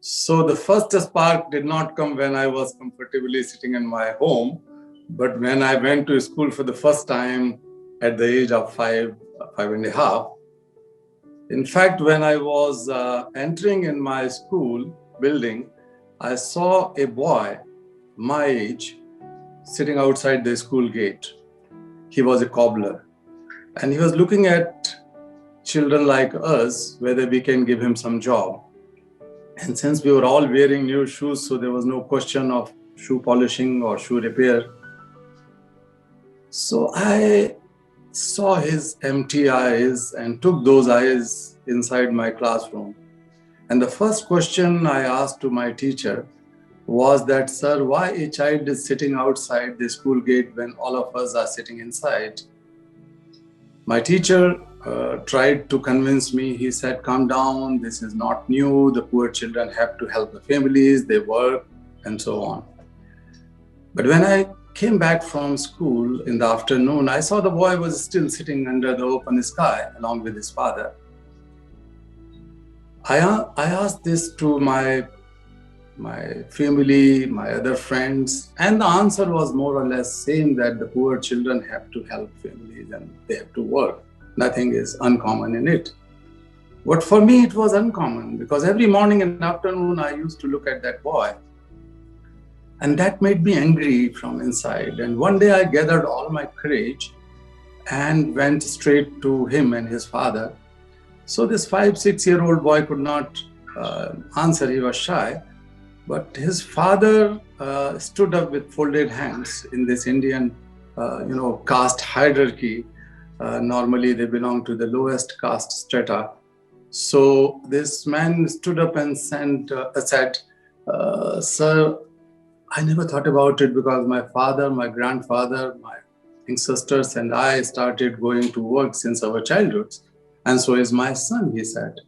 So the first spark did not come when I was comfortably sitting in my home, but when I went to school for the first time at the age of 5 and a half. In fact, when I was entering in my school building, I saw a boy my age sitting outside the school gate. He was a cobbler and he was looking at children like us, whether we can give him some job. And since we were all wearing new shoes, so there was no question of shoe polishing or shoe repair. So I saw his empty eyes and took those eyes inside my classroom. And the first question I asked to my teacher was that, "Sir, why a child is sitting outside the school gate when all of us are sitting inside?" My teacher tried to convince me. He said, "Calm down, this is not new. The poor children have to help the families, they work, and so on." But when I came back from school in the afternoon, I saw the boy was still sitting under the open sky along with his father. I asked this to my family, my other friends, and the answer was more or less same, that the poor children have to help families and they have to work. Nothing is uncommon in it. But for me, it was uncommon because every morning and afternoon, I used to look at that boy. And that made me angry from inside. And one day I gathered all my courage and went straight to him and his father. So this 5-6-year-old boy could not answer, he was shy. But his father stood up with folded hands in this Indian, caste hierarchy. Normally, they belong to the lowest caste strata. So this man stood up and said, "Sir, I never thought about it because my father, my grandfather, my ancestors, and I started going to work since our childhoods. And so is my son," he said.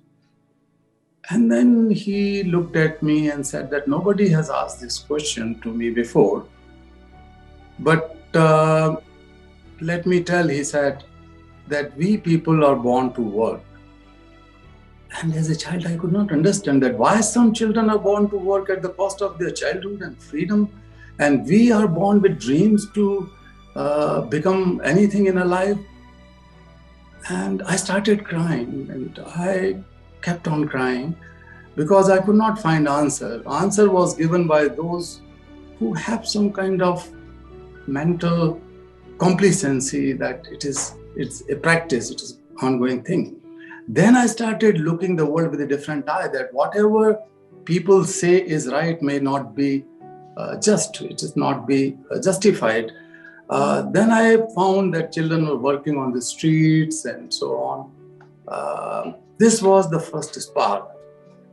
And then he looked at me and said that nobody has asked this question to me before. But let me tell, he said, that we people are born to work. And as a child, I could not understand that why some children are born to work at the cost of their childhood and freedom. And we are born with dreams to become anything in a life. And I started crying and I kept on crying because I could not find answer. Answer was given by those who have some kind of mental complacency that it's a practice, it is an ongoing thing. Then I started looking the world with a different eye, that whatever people say is right may not be just, it is not be justified. Then I found that children were working on the streets and so on. This was the first spark.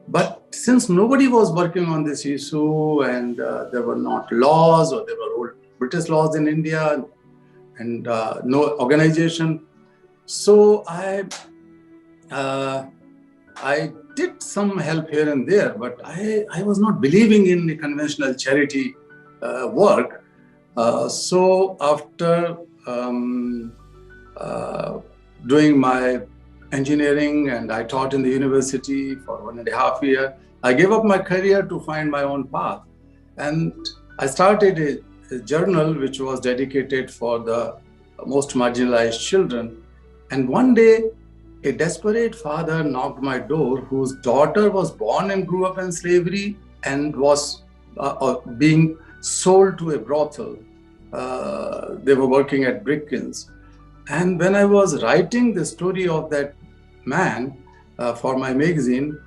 But since nobody was working on this issue and there were not laws, or there were old British laws in India and no organization, so I did some help here and there, but I was not believing in the conventional charity work. So after doing my engineering, and I taught in the university for 1.5 years, I gave up my career to find my own path. And I started a journal which was dedicated for the most marginalized children. And one day, a desperate father knocked my door, whose daughter was born and grew up in slavery and was being sold to a brothel. They were working at brick kilns. And when I was writing the story of that man for my magazine,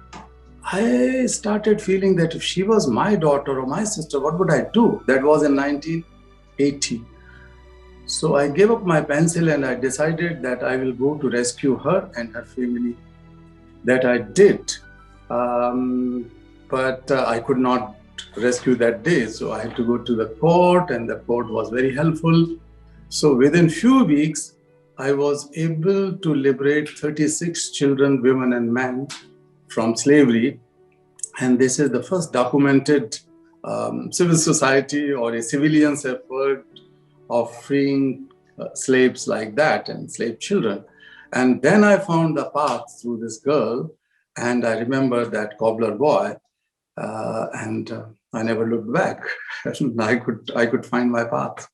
I started feeling that if she was my daughter or my sister, what would I do? That was in 1980. So I gave up my pencil and I decided that I will go to rescue her and her family. That I did. But I could not rescue that day. So I had to go to the court, and the court was very helpful. So within few weeks, I was able to liberate 36 children, women, and men from slavery. And this is the first documented civil society or a civilian's effort of freeing slaves like that and slave children. And then I found the path through this girl, and I remember that cobbler boy. and I never looked back. I could find my path.